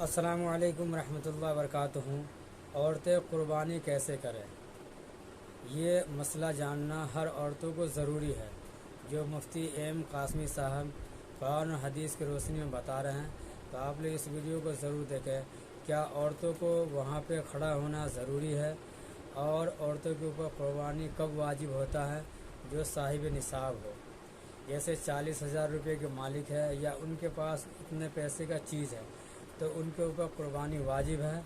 السلام علیکم ورحمۃ اللہ وبرکاتہ۔ عورتیں قربانی کیسے کریں، یہ مسئلہ جاننا ہر عورتوں کو ضروری ہے، جو مفتی ایم قاسمی صاحب قرآن و حدیث کی روشنی میں بتا رہے ہیں۔ تو آپ لوگ اس ویڈیو کو ضرور دیکھیں۔ کیا عورتوں کو وہاں پہ کھڑا ہونا ضروری ہے، اور عورتوں کے اوپر قربانی کب واجب ہوتا ہے؟ جو صاحب نصاب ہو، جیسے 40,000 روپے کے مالک ہے یا ان کے پاس اتنے پیسے کا چیز ہے، تو ان کے اوپر قربانی واجب ہے۔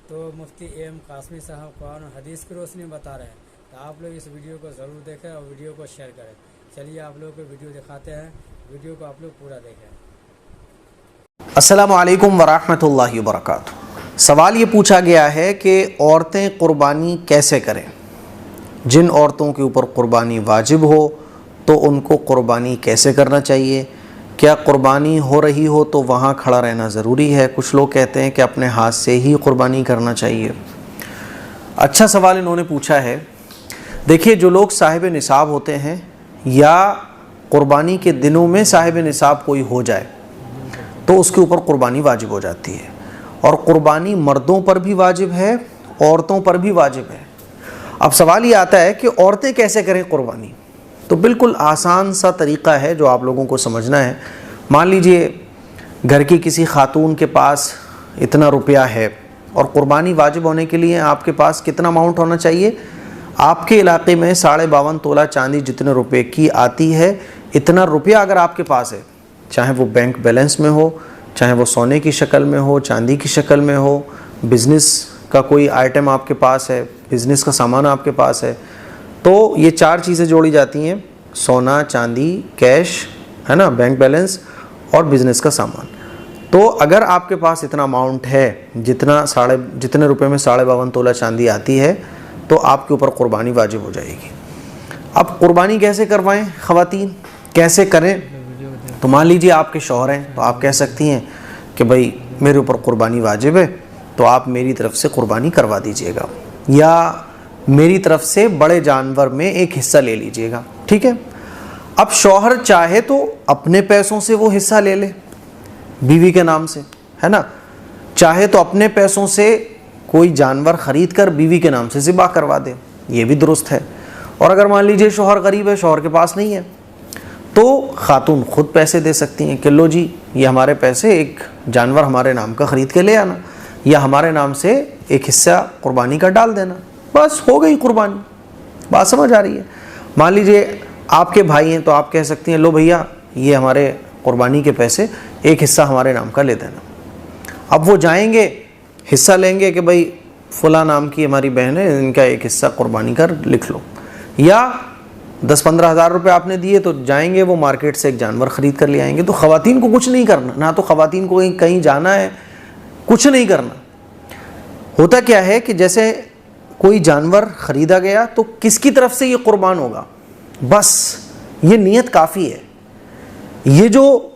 تو مفتی ایم قاسمی صاحب قرآن و حدیث کی روشنی میں بتا رہے ہیں۔ تو آپ لوگ اس ویڈیو کو ضرور دیکھیں اور ویڈیو کو شیئر کریں۔ چلیے آپ لوگوں کو ویڈیو دکھاتے ہیں، ویڈیو کو آپ لوگ پورا دیکھیں۔ السلام علیکم ورحمۃ اللہ وبرکاتہ۔ سوال یہ پوچھا گیا ہے کہ عورتیں قربانی کیسے کریں؟ جن عورتوں کے اوپر قربانی واجب ہو تو ان کو قربانی کیسے کرنا چاہیے؟ کیا قربانی ہو رہی ہو تو وہاں کھڑا رہنا ضروری ہے؟ کچھ لوگ کہتے ہیں کہ اپنے ہاتھ سے ہی قربانی کرنا چاہیے۔ اچھا سوال انہوں نے پوچھا ہے۔ دیکھیے، جو لوگ صاحب نصاب ہوتے ہیں یا قربانی کے دنوں میں صاحب نصاب کوئی ہو جائے تو اس کے اوپر قربانی واجب ہو جاتی ہے، اور قربانی مردوں پر بھی واجب ہے، عورتوں پر بھی واجب ہے۔ اب سوال یہ آتا ہے کہ عورتیں کیسے کریں قربانی؟ تو بالکل آسان سا طریقہ ہے جو آپ لوگوں کو سمجھنا ہے۔ مان لیجئے گھر کی کسی خاتون کے پاس اتنا روپیہ ہے، اور قربانی واجب ہونے کے لیے آپ کے پاس کتنا اماؤنٹ ہونا چاہیے؟ آپ کے علاقے میں 52.5 تولہ چاندی جتنے روپے کی آتی ہے، اتنا روپیہ اگر آپ کے پاس ہے، چاہے وہ بینک بیلنس میں ہو، چاہے وہ سونے کی شکل میں ہو، چاندی کی شکل میں ہو، بزنس کا کوئی آئٹم آپ کے پاس ہے، بزنس کا سامان آپ کے پاس ہے، تو یہ 4 چیزیں جوڑی جاتی ہیں: سونا، چاندی، کیش، ہے نا، بینک بیلنس اور بزنس کا سامان۔ تو اگر آپ کے پاس اتنا اماؤنٹ ہے، جتنے روپے میں 52.5 تولہ چاندی آتی ہے، تو آپ کے اوپر قربانی واجب ہو جائے گی۔ اب قربانی کیسے کروائیں خواتین، کیسے کریں؟ تو مان لیجیے آپ کے شوہر ہیں، تو آپ کہہ سکتی ہیں کہ بھائی میرے اوپر قربانی واجب ہے، تو آپ میری طرف سے قربانی کروا دیجئے گا، یا میری طرف سے بڑے جانور میں ایک حصہ لے لیجئے گا، ٹھیک ہے؟ اب شوہر چاہے تو اپنے پیسوں سے وہ حصہ لے لے بیوی کے نام سے، ہے نا، چاہے تو اپنے پیسوں سے کوئی جانور خرید کر بیوی کے نام سے ذبح کروا دے، یہ بھی درست ہے۔ اور اگر مان لیجئے شوہر غریب ہے، شوہر کے پاس نہیں ہے، تو خاتون خود پیسے دے سکتی ہیں کہ لو جی، یہ ہمارے پیسے، ایک جانور ہمارے نام کا خرید کے لے آنا، یا ہمارے نام سے ایک حصہ قربانی کا ڈال دینا، بس ہو گئی قربانی۔ بات سمجھ آ رہی ہے؟ مان لیجئے آپ کے بھائی ہیں، تو آپ کہہ سکتی ہیں لو بھیا، یہ ہمارے قربانی کے پیسے، ایک حصہ ہمارے نام کا لے دینا۔ اب وہ جائیں گے، حصہ لیں گے کہ بھائی فلاں نام کی ہماری بہن ہے، ان کا ایک حصہ قربانی کر لکھ لو، یا 10-15 ہزار روپے آپ نے دیے تو جائیں گے وہ مارکیٹ سے ایک جانور خرید کر لے آئیں گے۔ تو خواتین کو کچھ نہیں کرنا، نہ تو خواتین کو کہیں جانا ہے، کچھ نہیں کرنا۔ ہوتا کیا ہے کہ جیسے کوئی جانور خریدا گیا تو کس کی طرف سے یہ قربان ہوگا، بس یہ نیت کافی ہے۔ یہ جو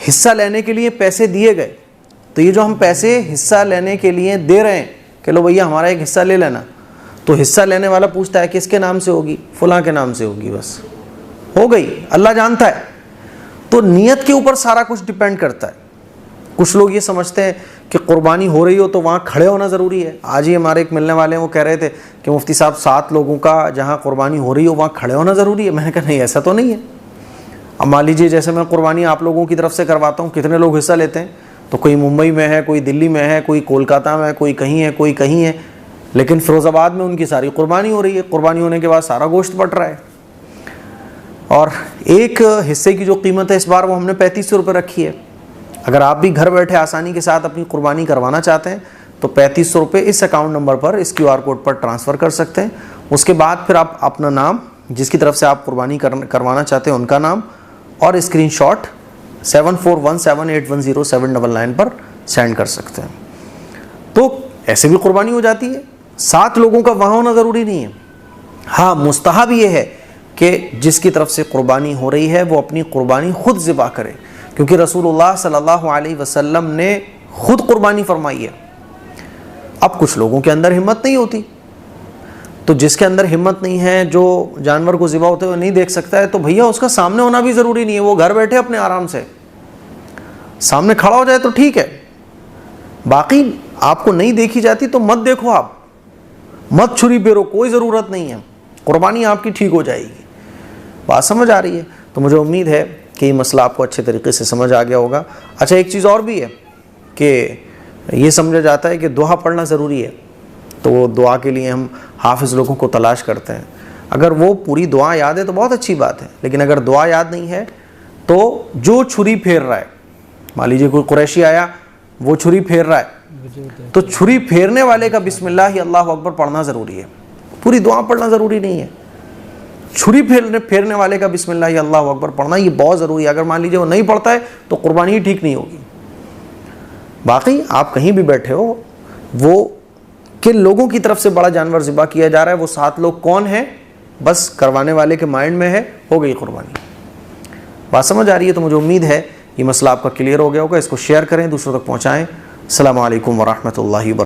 حصہ لینے کے لیے پیسے دیے گئے، تو یہ جو ہم پیسے حصہ لینے کے لیے دے رہے ہیں کہ لو بھیا ہمارا ایک حصہ لے لینا، تو حصہ لینے والا پوچھتا ہے کس کے نام سے ہوگی؟ فلاں کے نام سے ہوگی، بس ہو گئی، اللہ جانتا ہے۔ تو نیت کے اوپر سارا کچھ ڈیپینڈ کرتا ہے۔ کچھ لوگ یہ سمجھتے ہیں کہ قربانی ہو رہی ہو تو وہاں کھڑے ہونا ضروری ہے۔ آج ہی ہمارے ایک ملنے والے ہیں، وہ کہہ رہے تھے کہ مفتی صاحب 7 لوگوں کا جہاں قربانی ہو رہی ہو وہاں کھڑے ہونا ضروری ہے۔ میں نے کہا نہیں، ایسا تو نہیں ہے۔ اب مان لیجیے جیسے میں قربانی آپ لوگوں کی طرف سے کرواتا ہوں، کتنے لوگ حصہ لیتے ہیں؟ تو کوئی ممبئی میں ہے، کوئی دلی میں ہے، کوئی کولکاتہ میں ہے، کوئی کہیں ہے، کوئی کہیں ہے، لیکن فیروز آباد میں ان کی ساری قربانی ہو رہی ہے۔ قربانی ہونے کے بعد سارا گوشت بٹ رہا ہے، اور ایک حصے کی جو قیمت ہے اس بار وہ ہم نے 3500 روپے رکھی ہے۔ اگر آپ بھی گھر بیٹھے آسانی کے ساتھ اپنی قربانی کروانا چاہتے ہیں تو 3500 روپے اس اکاؤنٹ نمبر پر، اس QR کوڈ پر ٹرانسفر کر سکتے ہیں۔ اس کے بعد پھر آپ اپنا نام، جس کی طرف سے آپ قربانی کروانا چاہتے ہیں ان کا نام، اور اسکرین شاٹ 7417810799 پر سینڈ کر سکتے ہیں۔ تو ایسے بھی قربانی ہو جاتی ہے۔ 7 لوگوں کا وہاں ہونا ضروری نہیں ہے۔ ہاں، مستحب یہ ہے کہ جس کی طرف سے قربانی ہو رہی ہے وہ اپنی قربانی خود ذبح کرے، کیونکہ رسول اللہ صلی اللہ علیہ وسلم نے خود قربانی فرمائی ہے۔ اب کچھ لوگوں کے اندر ہمت نہیں ہوتی، تو جس کے اندر ہمت نہیں ہے، جو جانور کو ذبح ہوتے ہوئے نہیں دیکھ سکتا ہے، تو بھیا اس کا سامنے ہونا بھی ضروری نہیں ہے، وہ گھر بیٹھے اپنے آرام سے سامنے کھڑا ہو جائے تو ٹھیک ہے، باقی آپ کو نہیں دیکھی جاتی تو مت دیکھو، آپ مت چھری پھیرو، کوئی ضرورت نہیں ہے، قربانی آپ کی ٹھیک ہو جائے گی۔ بات سمجھ آ رہی ہے؟ تو مجھے امید ہے کہ یہ مسئلہ آپ کو اچھے طریقے سے سمجھ آ گیا ہوگا۔ اچھا، ایک چیز اور بھی ہے کہ یہ سمجھا جاتا ہے کہ دعا پڑھنا ضروری ہے، تو وہ دعا کے لیے ہم حافظ لوگوں کو تلاش کرتے ہیں۔ اگر وہ پوری دعا یاد ہے تو بہت اچھی بات ہے، لیکن اگر دعا یاد نہیں ہے تو جو چھری پھیر رہا ہے، مان لیجیے کوئی قریشی آیا، وہ چھری پھیر رہا ہے، تو چھری پھیرنے والے کا بسم اللہ اللہ اکبر پڑھنا ضروری ہے، پوری دعا پڑھنا ضروری نہیں ہے۔ چھری پھیرنے والے کا بسم اللہ اللہ اکبر پڑھنا یہ بہت ضروری ہے۔ اگر مان لیجیے وہ نہیں پڑھتا ہے تو قربانی ہی ٹھیک نہیں ہوگی۔ باقی آپ کہیں بھی بیٹھے ہو، وہ کن لوگوں کی طرف سے بڑا جانور ذبح کیا جا رہا ہے، وہ 7 لوگ کون ہیں، بس کروانے والے کے مائنڈ میں ہے، ہو گئی قربانی۔ بات سمجھ آ رہی ہے؟ تو مجھے امید ہے یہ مسئلہ آپ کا کلیئر ہو گیا ہوگا۔ اس کو شیئر کریں، دوسروں تک پہنچائیں۔ السلام علیکم ورحمۃ اللہ وبرکاتہ۔